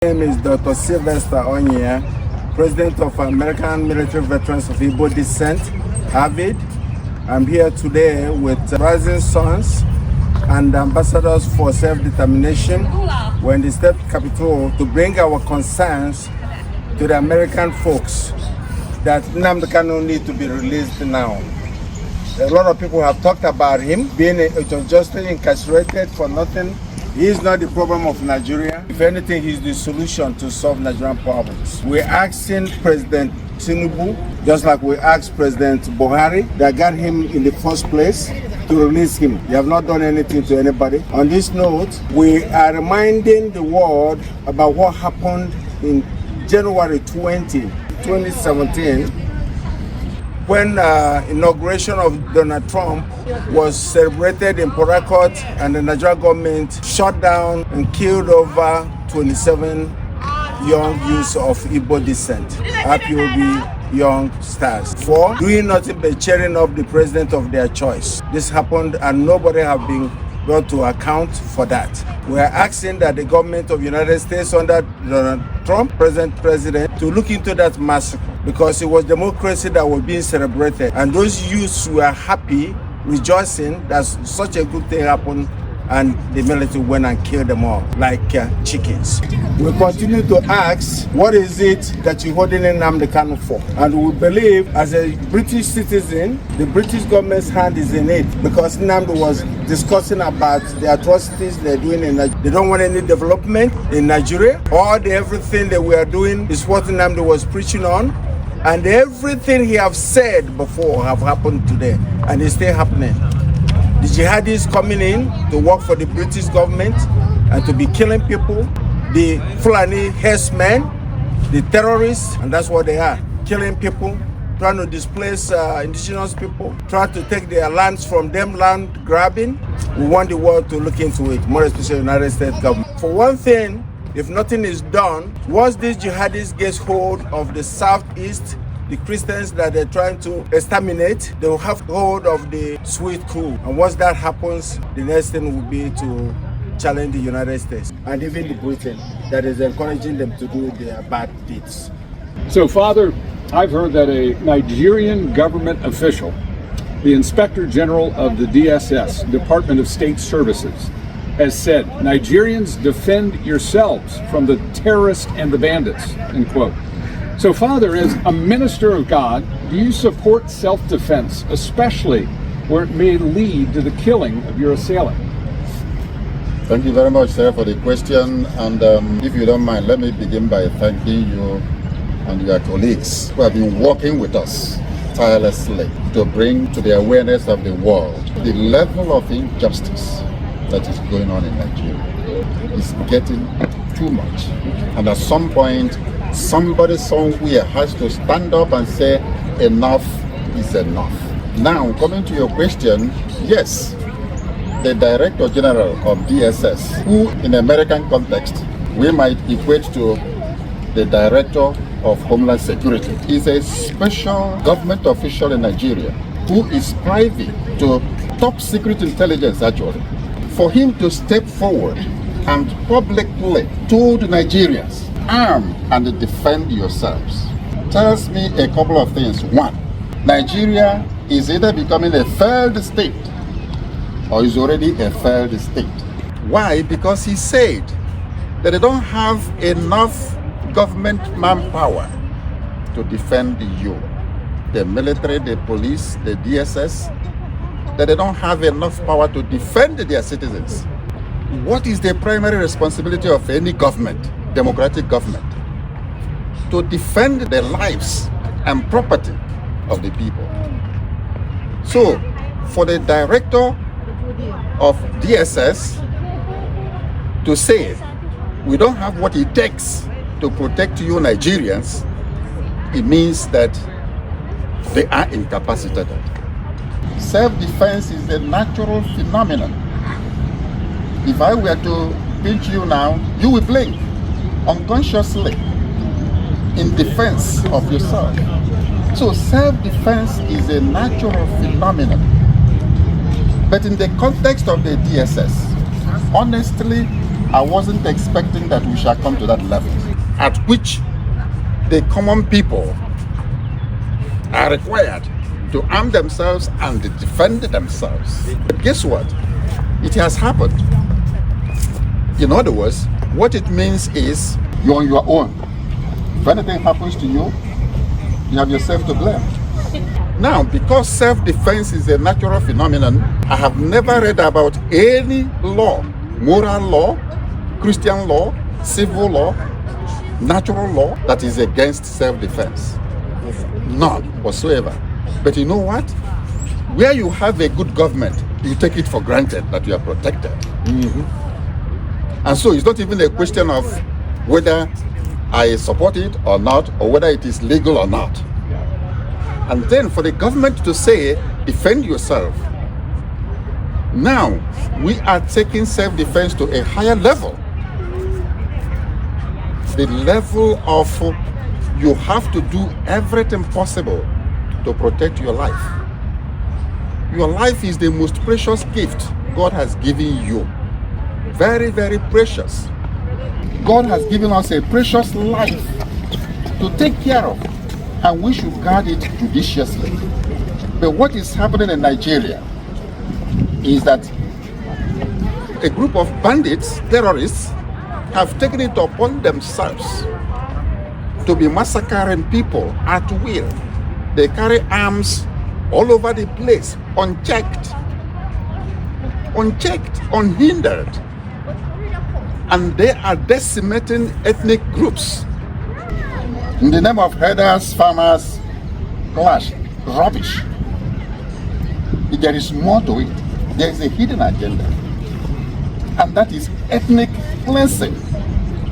My name is Dr. Sylvester Onyia, President of American Military Veterans of Igbo Descent, AVID. I'm here today with Rising Sons and Ambassadors for Self-Determination. We're in the state capital to bring our concerns to the American folks that Nnamdi Kanu needs to be released now. A lot of people have talked about him being unjustly incarcerated for nothing. He is not the problem of Nigeria. If anything, he's the solution to solve Nigerian problems. We're asking President Tinubu, just like we asked President Buhari, that got him in the first place, to release him. They have not done anything to anybody. On this note, we are reminding the world about what happened in January 2017, when inauguration of Donald Trump was celebrated in Port Harcourt, and the Nigerian government shot down and killed over 27 young youths of Igbo descent, IPOB young stars, for doing nothing but cheering up the president of their choice. This happened and nobody have been brought to account for that. We are asking that the government of the United States under Donald Trump, president, to look into that massacre, because it was democracy that was being celebrated, and those youths were happy, rejoicing that such a good thing happened, and the military went and killed them all like chickens. We continue to ask, what is it that you're holding Nnamdi Kanu for? And we believe, as a British citizen, the British government's hand is in it, because Nnamdi was discussing about the atrocities they're doing in Nigeria. They don't want any development in Nigeria. Everything that we are doing is what Nnamdi was preaching on, and everything he have said before have happened today, and it's still happening. The jihadis coming in to work for the British government and to be killing people, the Fulani herdsmen, the terrorists, and that's what they are, killing people, trying to displace indigenous people, trying to take their lands from them, land grabbing. We want the world to look into it, more especially the United States government. For one thing, if nothing is done, once these jihadis get hold of the southeast, the Christians that they're trying to exterminate, they will have hold of the sweet crew. And once that happens, the next thing will be to challenge the United States and even the Britain that is encouraging them to do their bad deeds. So, Father, I've heard that a Nigerian government official, the Inspector General of the DSS, Department of State Services, has said, Nigerians, defend yourselves from the terrorists and the bandits, end quote. So, Father, as a minister of God, do you support self-defense, especially where it may lead to the killing of your assailant? Thank you very much, sir, for the question. And if you don't mind, let me begin by thanking you and your colleagues who have been working with us tirelessly to bring to the awareness of the world the level of injustice that is going on in Nigeria. Is getting too much. And at some point, somebody somewhere has to stand up and say, enough is enough. Now, coming to your question, yes, the Director General of DSS, who in American context, we might equate to the Director of Homeland Security, is a special government official in Nigeria who is privy to top secret intelligence, actually. For him to step forward and publicly told Nigerians, arm and defend yourselves, tells me a couple of things. One, Nigeria is either becoming a failed state or is already a failed state. Why? Because he said that they don't have enough government manpower to defend you. The military, the police, the DSS, that they don't have enough power to defend their citizens. What is the primary responsibility of any government, democratic government? To defend the lives and property of the people. So, for the director of DSS to say, we don't have what it takes to protect you Nigerians, it means that they are incapacitated. Self-defense is a natural phenomenon. If I were to pinch you now, you will blink unconsciously in defense of yourself. So self-defense is a natural phenomenon. But in the context of the DSS, honestly, I wasn't expecting that we shall come to that level at which the common people are required to arm themselves and defend themselves. But guess what? It has happened. In other words, what it means is you're on your own. If anything happens to you, you have yourself to blame. Now, because self-defense is a natural phenomenon, I have never read about any law, moral law, Christian law, civil law, natural law that is against self-defense. None whatsoever. But you know what? Where you have a good government, you take it for granted that you are protected. And so it's not even a question of whether I support it or not, or whether it is legal or not. And then for the government to say, defend yourself. Now, we are taking self-defense to a higher level. The level of you have to do everything possible to protect your life. Your life is the most precious gift God has given you. Very, very precious. God has given us a precious life to take care of, and we should guard it judiciously. But what is happening in Nigeria is that a group of bandits, terrorists, have taken it upon themselves to be massacring people at will. They carry arms all over the place, unchecked, unhindered. And they are decimating ethnic groups. In the name of herders, farmers, clash, rubbish. There is more to it. There is a hidden agenda. And that is ethnic cleansing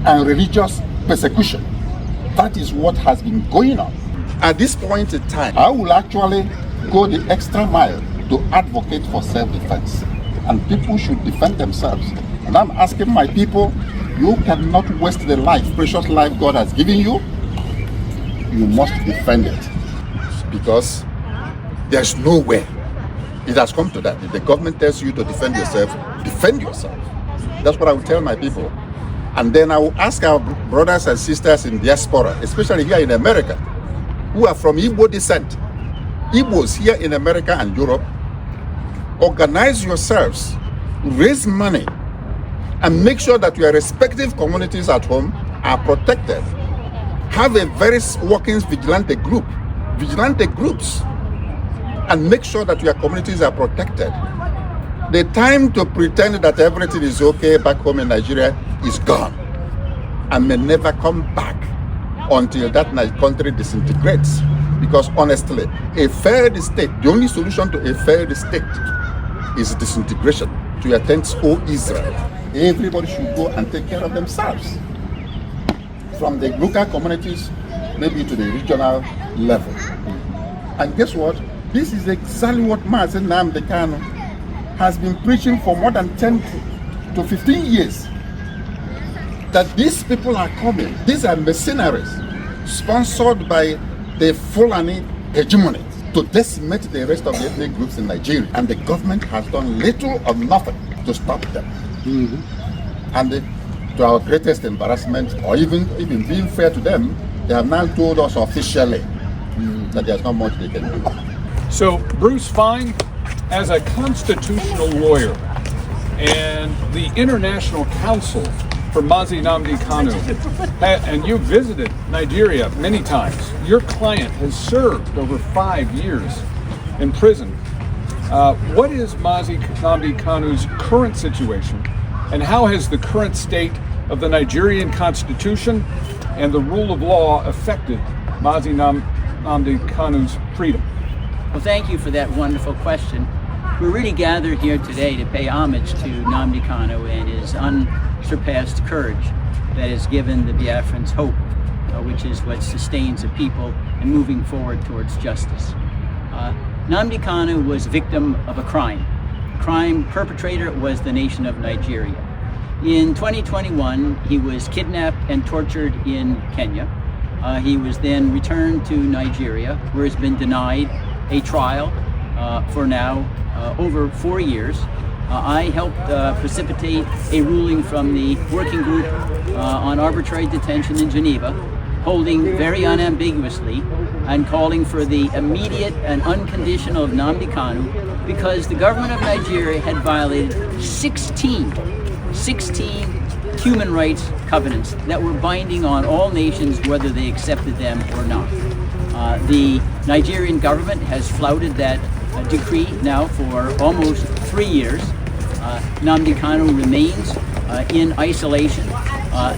and religious persecution. That is what has been going on. At this point in time, I will actually go the extra mile to advocate for self-defense. And people should defend themselves. And I'm asking my people, you cannot waste the life, precious life God has given you. You must defend it. Because there's no way. It has come to that. If the government tells you to defend yourself, defend yourself. That's what I will tell my people. And then I will ask our brothers and sisters in diaspora, especially here in America, who are from Igbo descent, Igbos here in America and Europe, organize yourselves, raise money, and make sure that your respective communities at home are protected. Have a very working vigilante groups, and make sure that your communities are protected. The time to pretend that everything is okay back home in Nigeria is gone and may never come back until that country disintegrates. Because honestly, a failed state, the only solution to a failed state is disintegration. To your tents, O Israel. Everybody should go and take care of themselves. From the local communities, maybe to the regional level. And guess what? This is exactly what Mazi Nnamdi Kanu has been preaching for more than 10 to 15 years. That these people are coming. These are mercenaries sponsored by the Fulani hegemony to decimate the rest of the ethnic groups in Nigeria. And the government has done little or nothing to stop them. And to our greatest embarrassment, or even being fair to them, they have now told us officially that there's not much they can do. So, Bruce Fine, as a constitutional lawyer and the International Council for Mazi Nnamdi Kanu, and you've visited Nigeria many times. Your client has served over 5 years in prison. What is Mazi Nnamdi Kanu's current situation, and how has the current state of the Nigerian Constitution and the rule of law affected Mazi Nnamdi Kanu's freedom? Well, thank you for that wonderful question. We're really gathered here today to pay homage to Nnamdi Kanu and his unsurpassed courage that has given the Biafrans hope, which is what sustains a people and moving forward towards justice. Nnamdi Kanu was a victim of a crime. Crime perpetrator was the nation of Nigeria. In 2021, he was kidnapped and tortured in Kenya. He was then returned to Nigeria, where he's been denied a trial for now over 4 years. I helped precipitate a ruling from the working group on arbitrary detention in Geneva, holding very unambiguously and calling for the immediate and unconditional of Nnamdi Kanu because the government of Nigeria had violated 16 human rights covenants that were binding on all nations whether they accepted them or not. The Nigerian government has flouted that decree now for almost 3 years. Nnamdi Kanu remains in isolation.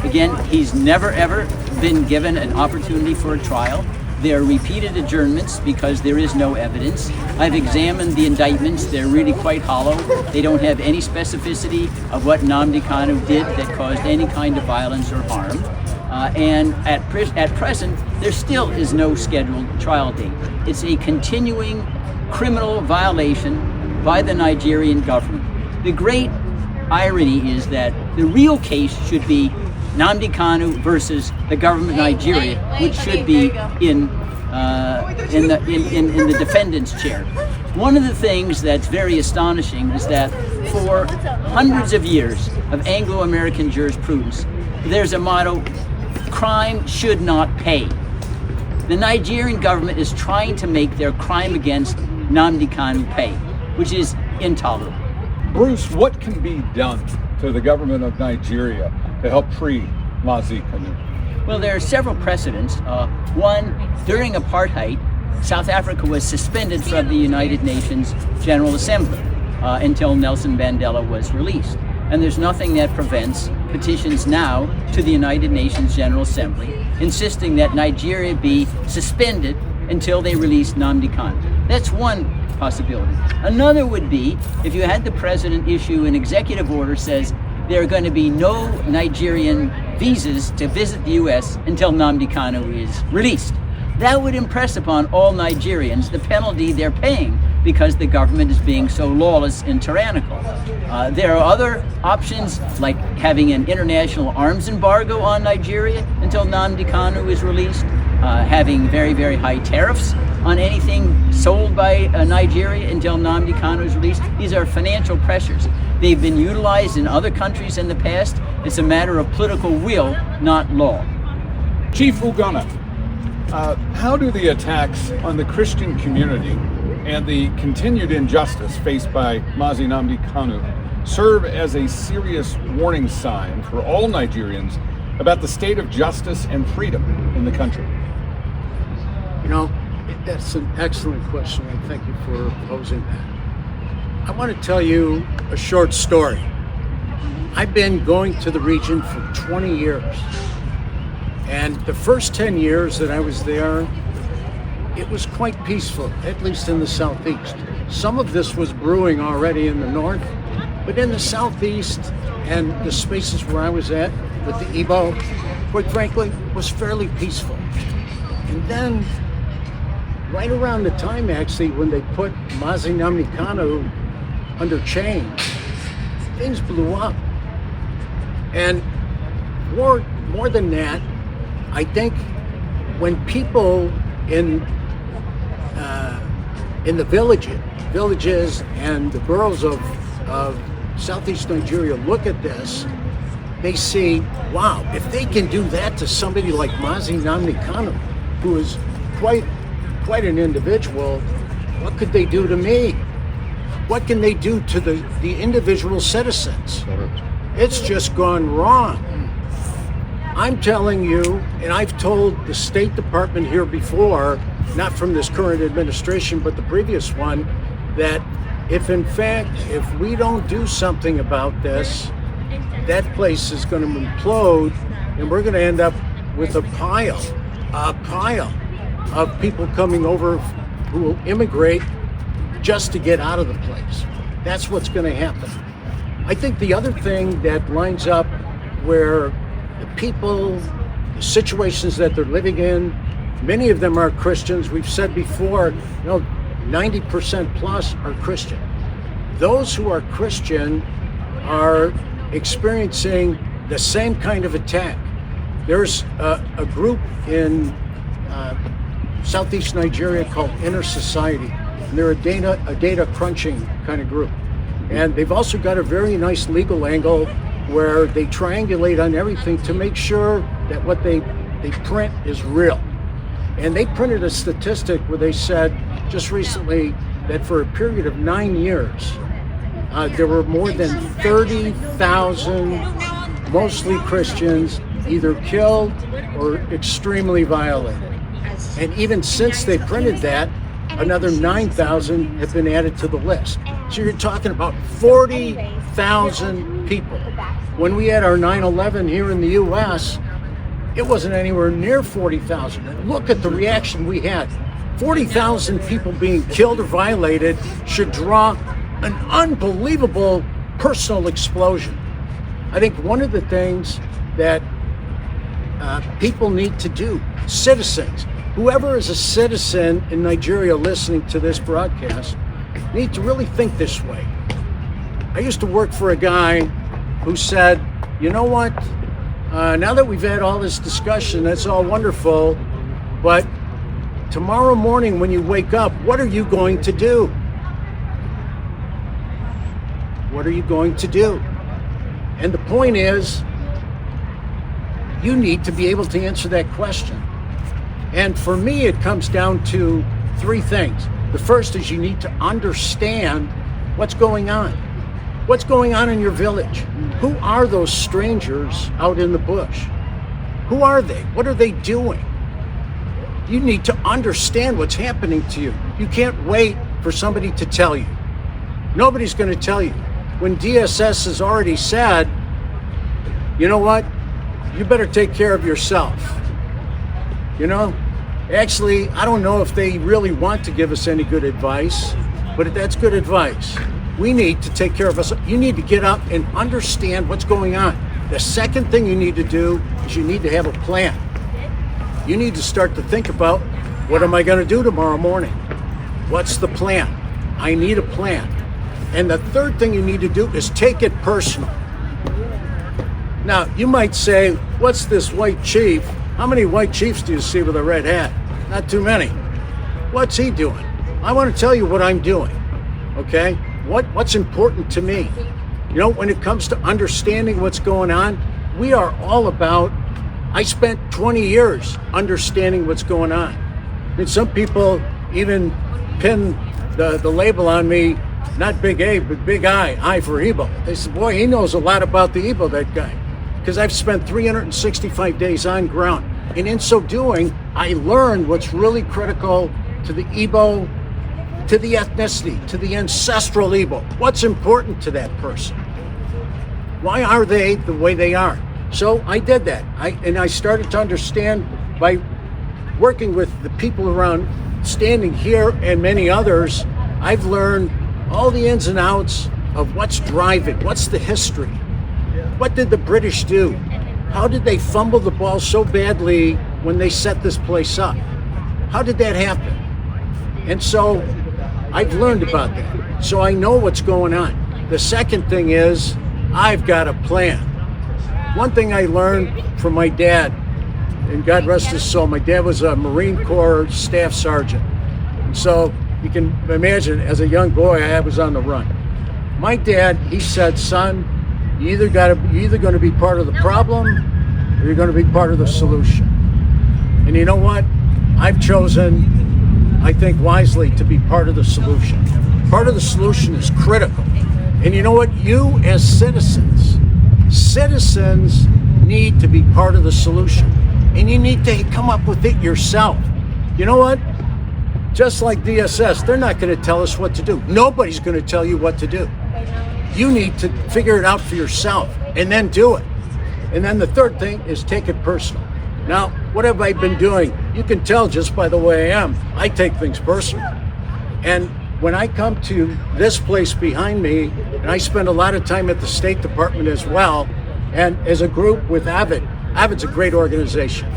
Again, he's never ever been given an opportunity for a trial. There are repeated adjournments because there is no evidence. I've examined the indictments. They're really quite hollow. They don't have any specificity of what Nnamdi Kanu did that caused any kind of violence or harm. And at present, there still is no scheduled trial date. It's a continuing criminal violation by the Nigerian government. The great irony is that the real case should be Nnamdi Kanu versus the government of Nigeria, which should be in the defendant's chair. One of the things that's very astonishing is that for hundreds of years of Anglo-American jurisprudence, there's a motto: crime should not pay. The Nigerian government is trying to make their crime against Nnamdi Kanu pay, which is intolerable. Bruce, what can be done to the government of Nigeria to help free Nnamdi Kanu? Well, there are several precedents. One, during apartheid, South Africa was suspended from the United Nations General Assembly until Nelson Mandela was released. And there's nothing that prevents petitions now to the United Nations General Assembly insisting that Nigeria be suspended until they release Nnamdi Kanu. That's one possibility. Another would be if you had the president issue an executive order says there are going to be no Nigerian visas to visit the U.S. until Nnamdi Kanu is released. That would impress upon all Nigerians the penalty they're paying because the government is being so lawless and tyrannical. There are other options like having an international arms embargo on Nigeria until Nnamdi Kanu is released, having very, very high tariffs on anything sold by Nigeria until Nnamdi Kanu is released. These are financial pressures. They've been utilized in other countries in the past. It's a matter of political will, not law. Chief Ugonna, how do the attacks on the Christian community and the continued injustice faced by Mazi Nnamdi Kanu serve as a serious warning sign for all Nigerians about the state of justice and freedom in the country? You know, that's an excellent question, and thank you for posing that. I want to tell you a short story. I've been going to the region for 20 years, and the first 10 years that I was there, it was quite peaceful, at least in the southeast. Some of this was brewing already in the north, but in the southeast and the spaces where I was at with the Igbo, quite frankly, was fairly peaceful. And then, right around the time actually when they put Mazi Nnamdi Kanu under chains, things blew up. And more than that, I think when people in the villages and the boroughs of Southeast Nigeria look at this, they see, wow, if they can do that to somebody like Mazi Nnamdi Kanu, who is quite an individual, what could they do to me? What can they do to the individual citizens? It's just gone wrong. I'm telling you, and I've told the State Department here before, not from this current administration, but the previous one, that if we don't do something about this, that place is going to implode, and we're going to end up with a pile of people coming over who will immigrate just to get out of the place. That's what's going to happen. I think the other thing that lines up where the people, the situations that they're living in, many of them are Christians. We've said before, 90% plus are Christian. Those who are Christian are experiencing the same kind of attack. There's a group in Southeast Nigeria called Inner Society, and they're a data crunching kind of group. And they've also got a very nice legal angle where they triangulate on everything to make sure that what they print is real. And they printed a statistic where they said just recently that for a period of 9 years, there were more than 30,000, mostly Christians, either killed or extremely violated. And even since they printed that, another 9,000 have been added to the list. So you're talking about 40,000 people. When we had our 9/11 here in the U.S., it wasn't anywhere near 40,000. And look at the reaction we had. 40,000 people being killed or violated should draw an unbelievable personal explosion. I think one of the things that people need to do, citizens, whoever is a citizen in Nigeria listening to this broadcast, need to really think this way. I used to work for a guy who said, you know what, now that we've had all this discussion, that's all wonderful, but tomorrow morning when you wake up, what are you going to do? What are you going to do? And the point is, you need to be able to answer that question. And for me, it comes down to three things. The first is you need to understand what's going on. What's going on in your village? Who are those strangers out in the bush? Who are they? What are they doing? You need to understand what's happening to you. You can't wait for somebody to tell you. Nobody's going to tell you. When DSS has already said, you know what? You better take care of yourself. You know, actually, I don't know if they really want to give us any good advice, but that's good advice. We need to take care of us. You need to get up and understand what's going on. The second thing you need to do is you need to have a plan. You need to start to think about, what am I going to do tomorrow morning? What's the plan? I need a plan. And the third thing you need to do is take it personal. Now, you might say, what's this white chief? How many white chiefs do you see with a red hat? Not too many. What's he doing? I want to tell you what I'm doing, okay? What's important to me? You know, when it comes to understanding what's going on, we are all about, I spent 20 years understanding what's going on. And some people even pin the label on me, not Big A, but Big I for Igbo. They said, boy, he knows a lot about the Igbo, that guy. Because I've spent 365 days on ground. And in so doing, I learned what's really critical to the Igbo, to the ethnicity, to the ancestral Igbo. What's important to that person? Why are they the way they are? So I did that. I started to understand by working with the people around, standing here and many others. I've learned all the ins and outs of what's driving, what's the history. What did the British do? How did they fumble the ball so badly when they set this place up? How did that happen? And so I've learned about that. So I know what's going on. The second thing is I've got a plan. One thing I learned from my dad, and God rest his soul, my dad was a Marine Corps staff sergeant. And so you can imagine, as a young boy, I was on the run. My dad, he said, son, you're either going to be part of the problem or you're going to be part of the solution. And you know what? I've chosen, I think wisely, to be part of the solution. Part of the solution is critical. And you know what? You as citizens need to be part of the solution. And you need to come up with it yourself. You know what? Just like DSS, they're not going to tell us what to do. Nobody's going to tell you what to do. You need to figure it out for yourself and then do it. And then the third thing is take it personal. Now, what have I been doing? You can tell just by the way I am. I take things personal. And when I come to this place behind me, and I spend a lot of time at the State Department as well, and as a group with Avid, Avid's a great organization.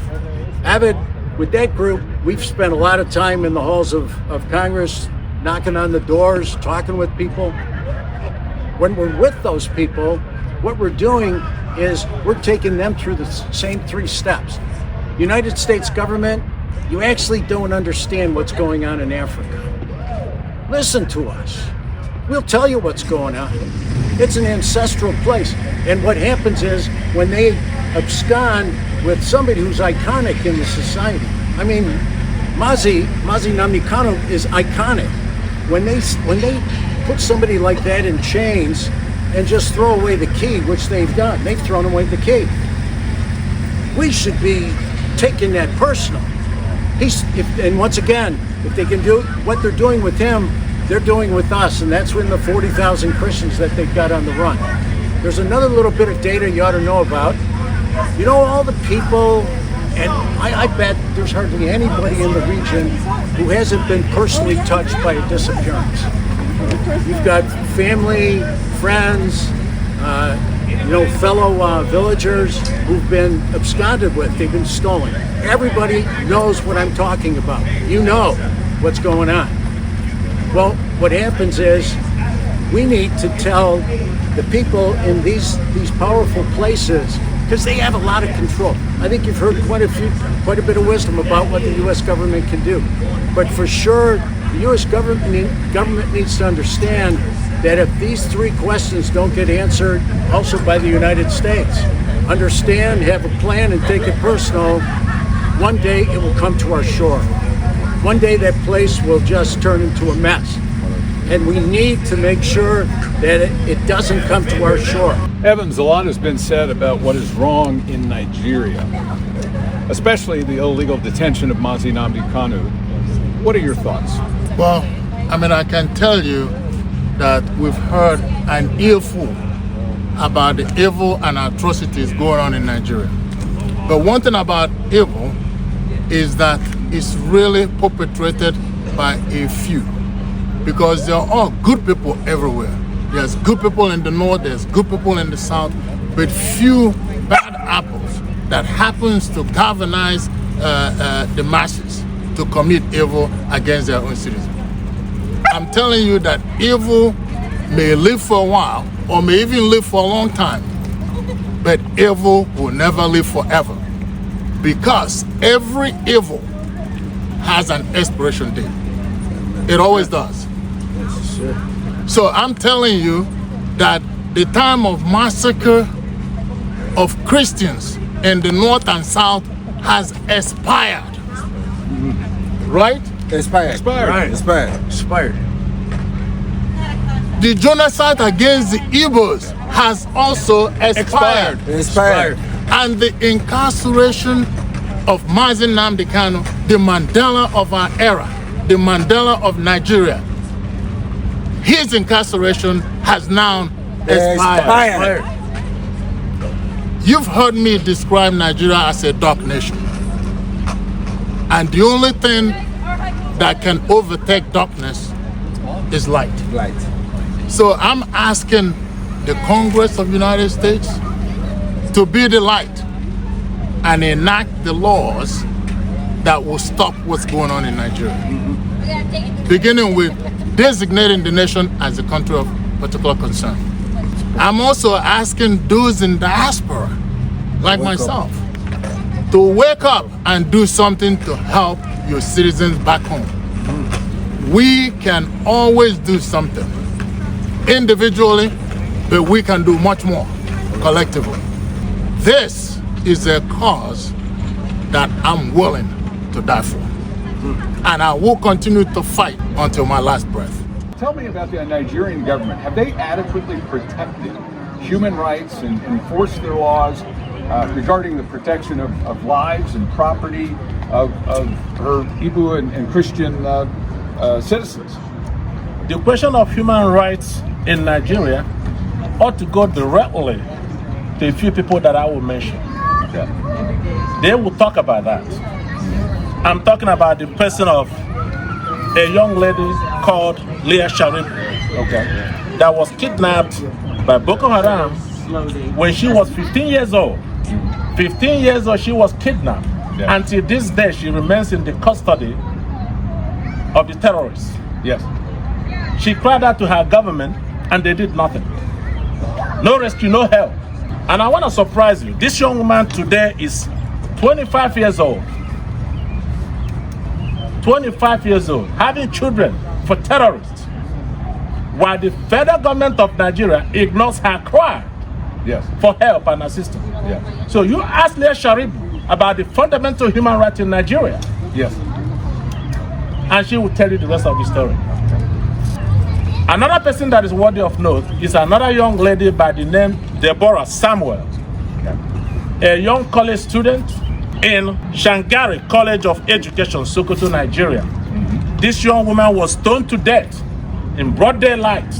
Avid, with that group, we've spent a lot of time in the halls of Congress, knocking on the doors, talking with people. When we're with those people, what we're doing is we're taking them through the same 3 steps. United States government, you actually don't understand what's going on in Africa. Listen to us. we'll tell you what's going on. It's an ancestral place. And what happens is when they abscond with somebody who's iconic in the society. I mean, Mazi Nnamdi Kanu is iconic. When they put somebody like that in chains and just throw away the key, which they've done, they've thrown away the key. We should be taking that personal. And once again, if they can do what they're doing with him, they're doing with us, and that's when the 40,000 Christians that they've got on the run. There's another little bit of data you ought to know about. You know, all the people, and I bet there's hardly anybody in the region who hasn't been personally touched by a disappearance. You've got family, friends, fellow villagers who've been absconded with, they've been stolen. Everybody knows what I'm talking about. You know what's going on. Well, what happens is we need to tell the people in these powerful places, because they have a lot of control. I think you've heard quite a bit of wisdom about what the U.S. government can do. But for sure, the U.S. government needs to understand that if these three questions don't get answered also by the United States, understand, have a plan, and take it personal, one day it will come to our shore. One day that place will just turn into a mess. And we need to make sure that it doesn't come to our shore. Evans, a lot has been said about what is wrong in Nigeria, especially the illegal detention of Mazi Nnamdi Kanu. What are your thoughts? Well, I can tell you that we've heard an earful about the evil and atrocities going on in Nigeria. But one thing about evil is that it's really perpetrated by a few, because there are all good people everywhere. There's good people in the north, there's good people in the south, but few bad apples that happens to galvanize the masses to commit evil against their own citizens. I'm telling you that evil may live for a while or may even live for a long time, but evil will never live forever, because every evil has an expiration date. It always does. So I'm telling you that the time of massacre of Christians in the north and south has expired. Right? Expired. Right. Expired. The genocide against the Igbos has also expired. And the incarceration of Mazi Nnamdi Kanu, the Mandela of our era, the Mandela of Nigeria, his incarceration has now expired. You've heard me describe Nigeria as a dark nation. And the only thing that can overtake darkness is light. So I'm asking the Congress of the United States to be the light and enact the laws that will stop what's going on in Nigeria. Beginning with designating the nation as a country of particular concern. I'm also asking those in diaspora, like myself, to wake up and do something to help your citizens back home. We can always do something individually, but we can do much more collectively. This is a cause that I'm willing to die for. And I will continue to fight until my last breath. Tell me about the Nigerian government. Have they adequately protected human rights and enforced their laws regarding the protection of lives and property of her Igbo and Christian citizens? The question of human rights in Nigeria ought to go directly to a few people that I will mention. Okay. They will talk about that. I'm talking about the person of a young lady called Leah Sharif, that was kidnapped by Boko Haram when she was 15 years old. 15 years old, she was kidnapped. Yeah. Until this day, she remains in the custody of the terrorists. Yes. She cried out to her government, and they did nothing. No rescue, no help. And I want to surprise you. This young woman today is 25 years old. 25 years old, having children for terrorists. while the federal government of Nigeria ignores her cry for help and assistance. So you ask Leah Sharibu about the fundamental human rights in Nigeria. And she will tell you the rest of the story. Another person that is worthy of note is another young lady by the name Deborah Samuel, a young college student in Shangari College of Education, Sokoto, Nigeria. This young woman was stoned to death in broad daylight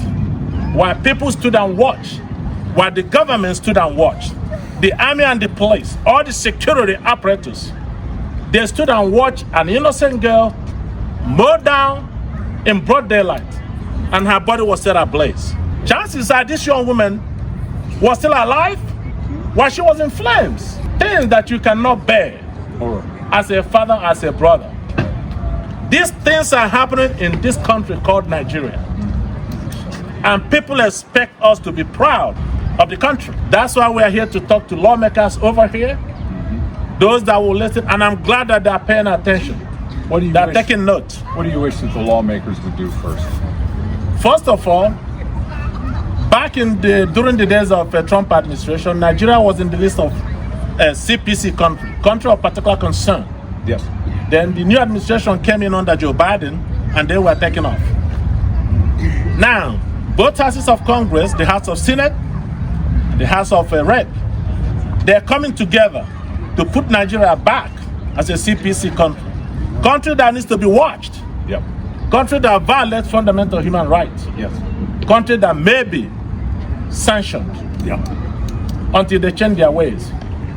while people stood and watched, while the government stood and watched. The army and the police, all the security apparatus, they stood and watched an innocent girl mowed down in broad daylight, and her body was set ablaze. Chances are this young woman was still alive while she was in flames. Things that you cannot bear as a father, as a brother. These things are happening in this country called Nigeria. And people expect us to be proud of the country. That's why we're here to talk to lawmakers over here, those that will listen, and I'm glad that they're paying attention. They're taking note. What do you wish that the lawmakers would do first? First of all, back during the days of Trump administration, Nigeria was in the list of CPC country of particular concern. Then the new administration came in under Joe Biden, and they were taken off. Now, both houses of Congress, the House of Senate, the House of Rep, they're coming together to put Nigeria back as a CPC country. Country that needs to be watched. Country that violates fundamental human rights. Country that may be sanctioned until they change their ways.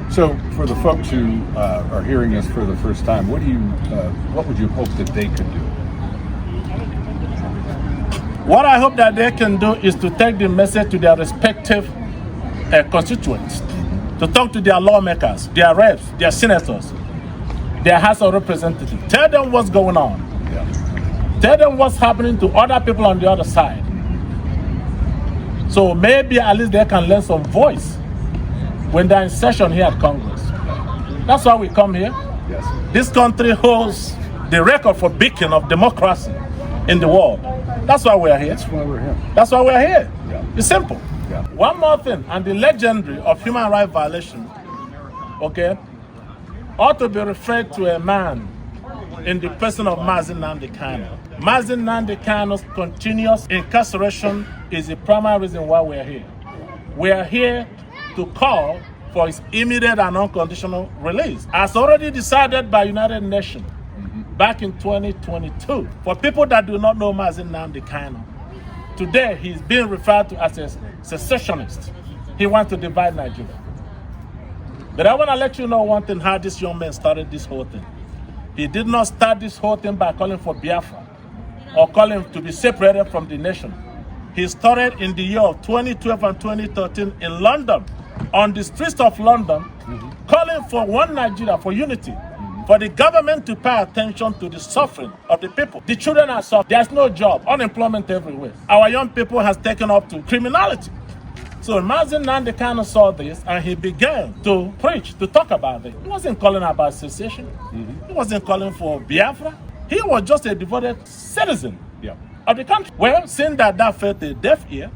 So, for the folks who are hearing this for the first time, what would you hope that they could do? What I hope that they can do is to take the message to their respective constituents, to talk to their lawmakers, their reps, their senators, their House of Representatives. Tell them what's going on. Tell them what's happening to other people on the other side. So maybe at least they can learn some voice when they're in session here at Congress. That's why we come here. This country holds the record for beacon of democracy in the world. That's why we're here. That's why we're here. It's simple. One more thing, and the legendary of human rights violation, ought to be referred to a man in the person of Nnamdi Kanu. Nnamdi Kanu's continuous incarceration is the primary reason why we're here. We are here to call for his immediate and unconditional release, as already decided by United Nations back in 2022. For people that do not know Nnamdi Kanu, today he's being referred to as a secessionist. He wants to divide Nigeria. But I want to let you know one thing, how this young man started this whole thing. He did not start this whole thing by calling for Biafra or calling to be separated from the nation. He started in the year of 2012 and 2013 in London, on the streets of London, calling for one Nigeria, for unity, for the government to pay attention to the suffering of the people. The children are suffering. There's no job, unemployment everywhere. Our young people has taken up to criminality. So Nnamdi Kanu saw this and he began to preach, to talk about it. He wasn't calling about secession. He wasn't calling for Biafra. He was just a devoted citizen of the country. Well, seeing that fell a deaf ear,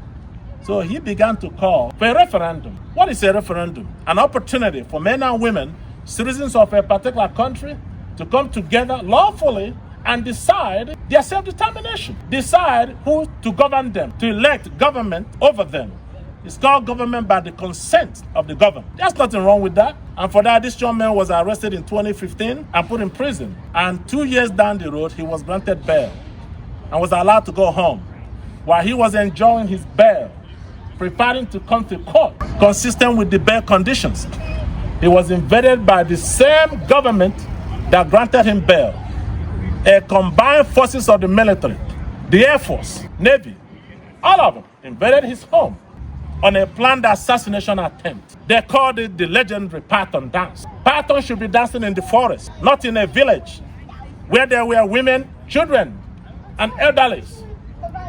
so he began to call for a referendum. What is a referendum? An opportunity for men and women, citizens of a particular country, to come together lawfully and decide their self-determination. Decide who to govern them, to elect government over them. It's called government by the consent of the governed. There's nothing wrong with that. And for that, this young man was arrested in 2015 and put in prison. And 2 years down the road, he was granted bail and was allowed to go home. While he was enjoying his bail, preparing to come to court, consistent with the bail conditions, he was invaded by the same government that granted him bail. A combined forces of the military, the Air Force, Navy, all of them invaded his home on a planned assassination attempt. They called it the legendary Python dance. Python should be dancing in the forest, not in a village where there were women, children, and elderlies.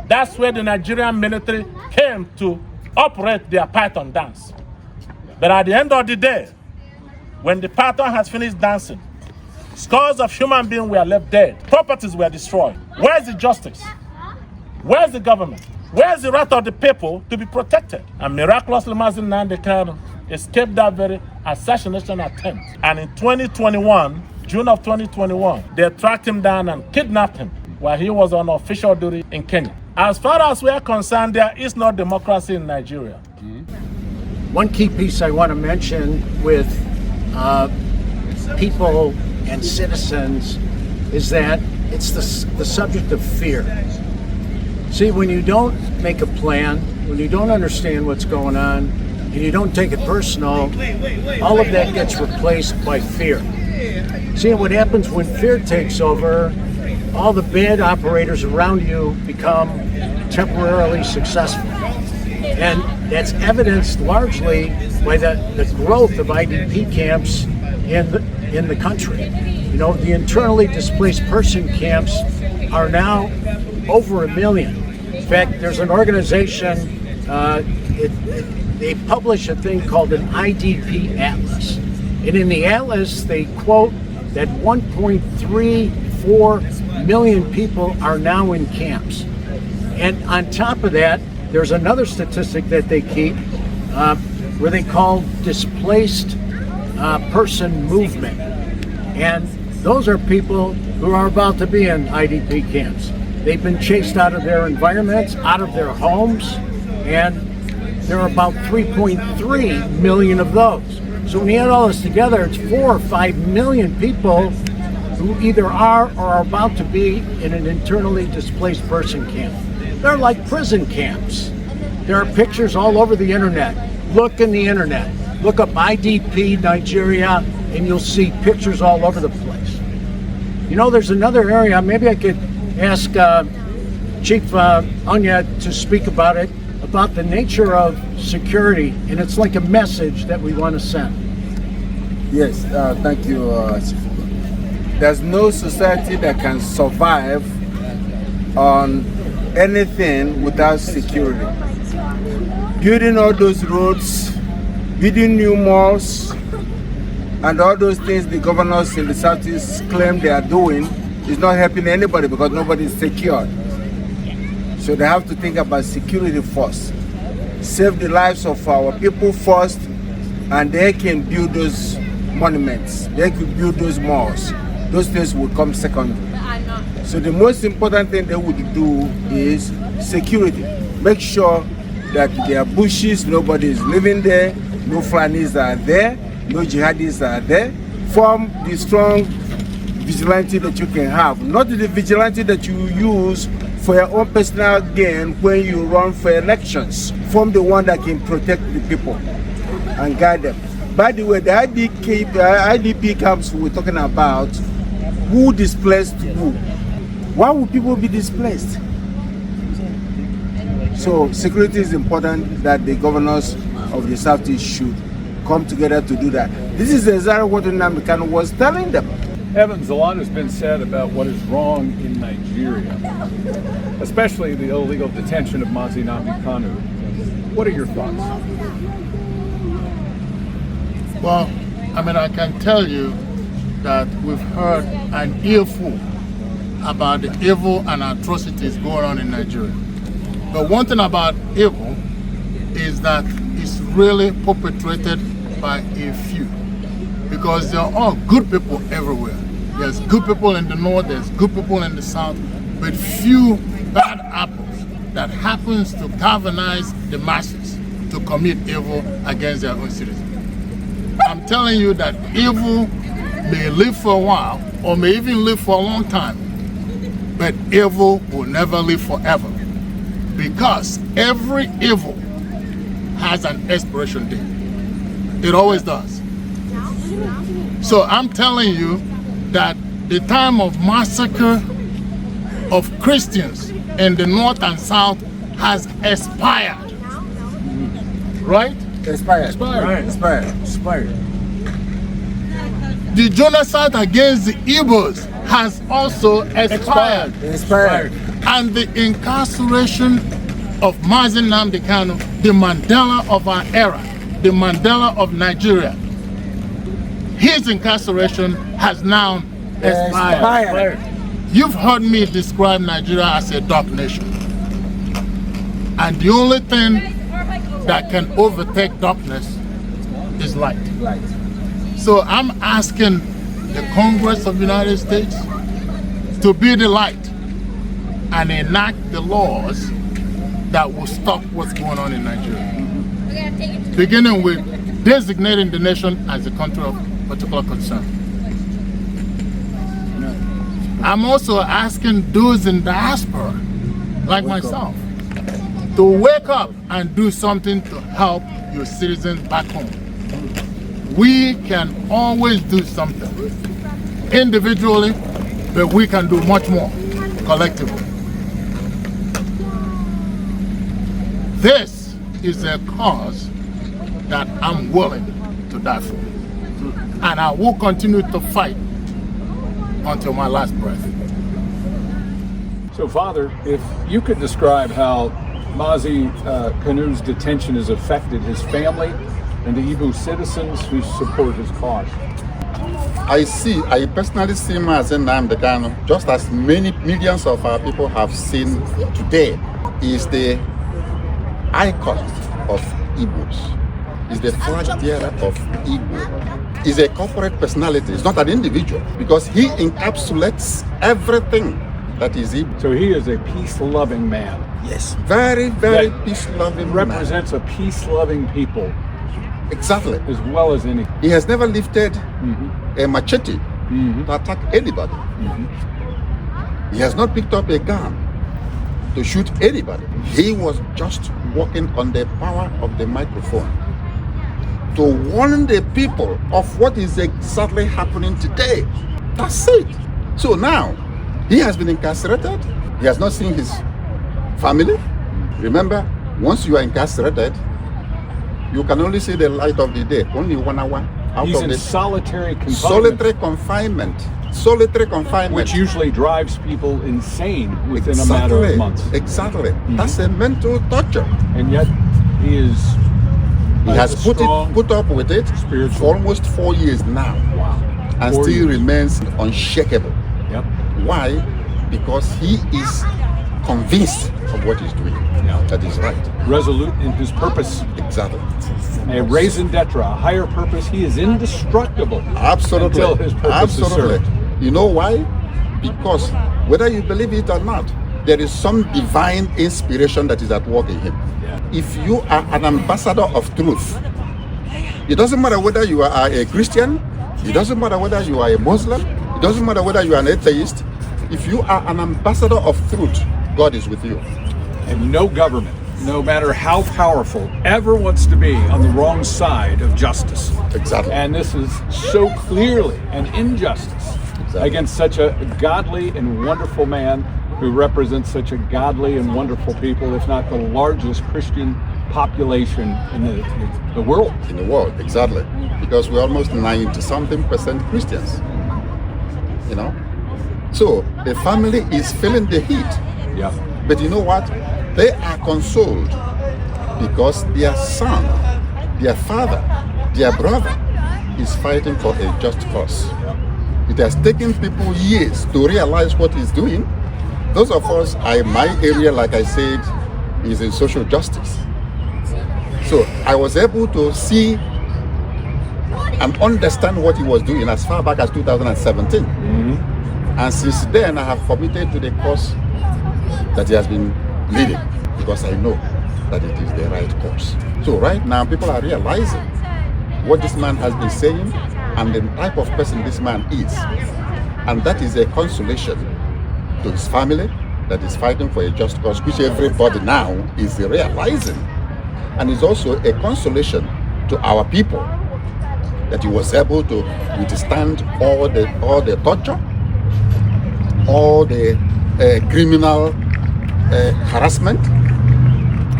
That's where the Nigerian military came to operate their Python dance. But at the end of the day, when the Python has finished dancing, scores of human beings were left dead. Properties were destroyed. Where's the justice? Where's the government? Where's the right of the people to be protected? And miraculously, Nnamdi Kanu escaped that very assassination attempt. And in 2021, June of 2021, they tracked him down and kidnapped him while he was on official duty in Kenya. As far as we are concerned, there is no democracy in Nigeria. One key piece I want to mention with people and citizens is that it's the subject of fear. See, when you don't make a plan, when you don't understand what's going on, and you don't take it personal, all of that gets replaced by fear. See, what happens when fear takes over, all the bad operators around you become temporarily successful. And that's evidenced largely by the growth of IDP camps in the country. You know, the internally displaced person camps are now over 1 million. In fact, there's an organization, they publish a thing called an IDP Atlas. And in the Atlas, they quote that 1.34 million people are now in camps. And on top of that, there's another statistic that they keep where they call displaced person movement. And those are people who are about to be in IDP camps. They've been chased out of their environments, out of their homes, and there are about 3.3 million of those. So when you add all this together, it's 4 or 5 million people who either are or are about to be in an internally displaced person camp. They're like prison camps. There are pictures all over the internet. Look in the internet. Look up IDP Nigeria, and you'll see pictures all over the place. You know, there's another area, maybe I could ask Chief Anya to speak about it, about the nature of security, and it's like a message that we want to send. Yes, thank you, Chief. There's no society that can survive on anything without security. Building all those roads, building new malls, and all those things the governors in the Southeast claim they are doing is not helping anybody because nobody is secure. So they have to think about security first. Save the lives of our people first, and they can build those monuments. They could build those malls. Those things will come second. So the most important thing they would do is security. Make sure that there are bushes, nobody is living there, no Fulanis are there, no jihadis are there. Form the strong vigilante that you can have, not the vigilante that you use for your own personal gain when you run for elections. Form the one that can protect the people and guide them. By the way, the IDP camps we're talking about, who displaced who? Why would people be displaced? So security is important, that the governors of the Southeast should come together to do that. This is exactly what Nnamdi Kanu was telling them. Evans, a lot has been said about what is wrong in Nigeria, especially the illegal detention of Nnamdi Kanu. What are your thoughts? Well, I mean, I can tell you that we've heard an earful about the evil and atrocities going on in Nigeria. But one thing about evil is that it's really perpetrated by a few, because there are all good people everywhere. There's good people in the north, there's good people in the south, but few bad apples that happens to galvanize the masses to commit evil against their own citizens. I'm telling you that evil may live for a while or may even live for a long time, but evil will never live forever, because every evil has an expiration date. It always does. So I'm telling you that the time of massacre of Christians in the north and south has expired. Right? Expired. Right. Expired. The genocide against the Igbos has also expired. And the incarceration of Nnamdi Kanu, the Mandela of our era, the Mandela of Nigeria, his incarceration has now expired. You've heard me describe Nigeria as a dark nation. And the only thing that can overtake darkness is light. So I'm asking the Congress of the United States to be the light and enact the laws that will stop what's going on in Nigeria. Beginning with designating the nation as a country of particular concern. I'm also asking those in diaspora, like myself, to wake up and do something to help your citizens back home. We can always do something individually, but we can do much more collectively. This is a cause that I'm willing to die for. And I will continue to fight until my last breath. So, Father, if you could describe how Nnamdi Kanu's detention has affected his family and the Igbo citizens who support his cause. I personally see Mazen Nnamdi Kanu, just as many millions of our people have seen today, is the icon of Igbos. Is the flag bearer of Igbo. Is a corporate personality. It's not an individual, because he encapsulates everything that is Igbo. So he is a peace-loving man. Yes, very, very peace-loving man. Represents a peace-loving people. Exactly. As well as any. He has never lifted a machete to attack anybody. He has not picked up a gun to shoot anybody. He was just working on the power of the microphone to warn the people of what is exactly happening today. That's it. So now, he has been incarcerated. He has not seen his family. Remember, once you are incarcerated, you can only see the light of the day, only 1 hour out He's of in the solitary confinement. solitary confinement. Solitary confinement. Which usually drives people insane within a matter of months. Exactly. That's a mental torture. And yet, he is. He has put up with it for almost 4 years now. Wow. And 4 still years. remains unshakable. Yep. Why? Because he is convinced of what he's doing. Yeah. That is right. Resolute in his purpose. Exactly. A raison d'etre, a higher purpose. He is indestructible. Absolutely. Until his purpose is served. You know why? Because whether you believe it or not, there is some divine inspiration that is at work in him. Yeah. If you are an ambassador of truth, it doesn't matter whether you are a Christian, it doesn't matter whether you are a Muslim, it doesn't matter whether you are an atheist. If you are an ambassador of truth, God is with you. And no government, no matter how powerful, ever wants to be on the wrong side of justice. Exactly. And this is so clearly an injustice against such a godly and wonderful man who represents such a godly and wonderful people, if not the largest Christian population in the world. In the world, exactly. Because we're almost 90-something% Christians. You know? So the family is feeling the heat. Yeah. But you know what? They are consoled because their son, their father, their brother is fighting for a just cause. It has taken people years to realize what he's doing. Those of us, my area, like I said, is in social justice. So I was able to see and understand what he was doing as far back as 2017. And since then, I have committed to the cause that he has been leading, because I know that it is the right course. So right now, people are realizing what this man has been saying and the type of person this man is. And that is a consolation to his family that is fighting for a just cause, which everybody now is realizing. And it's also a consolation to our people that he was able to withstand all the torture, all the criminal harassment,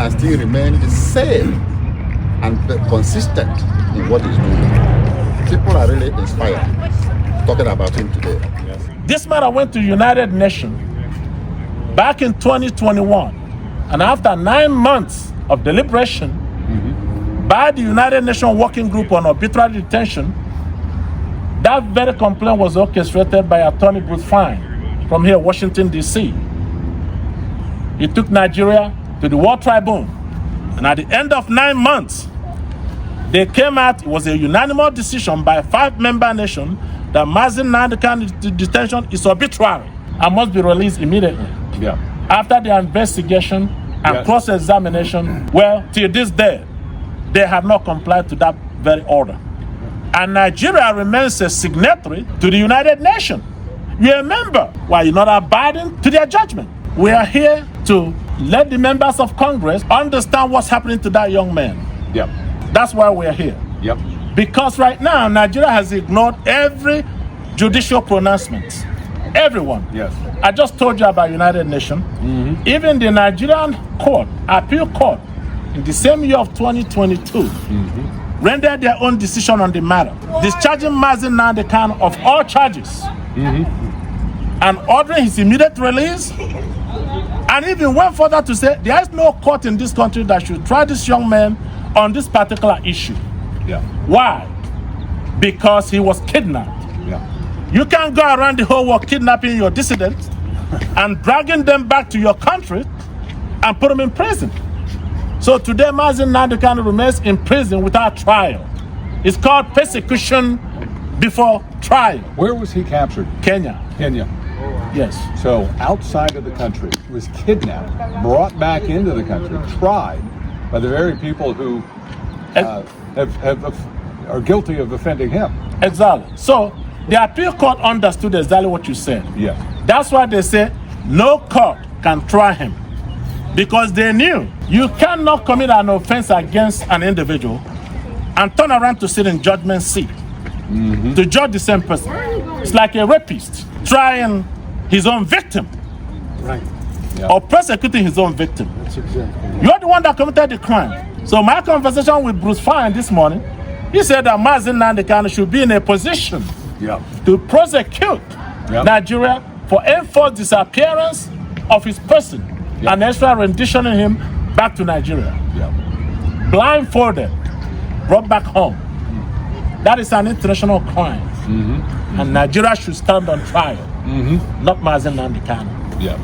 and still remain the same and consistent in what he's doing. People are really inspired talking about him today. This matter went to United Nations back in 2021, and after 9 months of deliberation by the United Nations Working Group on Arbitrary Detention, that very complaint was orchestrated by Attorney Bruce Fine from here, Washington, D.C. It took Nigeria to the World Tribune. And at the end of 9 months, they came out, it was a unanimous decision by a 5-member nation that Mazi Nnamdi Kanu detention is arbitrary and must be released immediately. Yeah. After the investigation and cross-examination, well, till this day, they have not complied to that very order. And Nigeria remains a signatory to the United Nations. You remember, why you're not abiding to their judgment. We are here to let the members of Congress understand what's happening to that young man. Yep. That's why we're here. Yep. Because right now, Nigeria has ignored every judicial pronouncement. Everyone. Yes. I just told you about United Nations. Even the Nigerian court, appeal court, in the same year of 2022, rendered their own decision on the matter, discharging Mazi Nnamdi Kanu of all charges, and ordering his immediate release, and even went further to say there is no court in this country that should try this young man on this particular issue. Yeah. Why? Because he was kidnapped. Yeah. You can't go around the whole world kidnapping your dissidents and dragging them back to your country and put them in prison. So today, Mazi Nnamdi Kanu remains in prison without trial. It's called persecution before trial. Where was he captured? Kenya. Kenya. Yes. So outside of the country, was kidnapped, brought back into the country, tried by the very people who are guilty of offending him. Exactly. So the appeal court understood exactly what you said. Yeah. That's why they say no court can try him. Because they knew you cannot commit an offense against an individual and turn around to sit in judgment seat to judge the same person. It's like a rapist trying his own victim, Right. Yeah. or persecuting his own victim. That's exactly. You're the one that committed the crime. So my conversation with Bruce Fine this morning, he said that Mazi Nnamdi Kanu should be in a position Yeah. to prosecute Nigeria for enforced disappearance of his person and extra renditioning him back to Nigeria. Yeah. Blindfolded, brought back home. That is an international crime. And Nigeria should stand on trial, not Mazi Nnamdi Kanu. Yeah.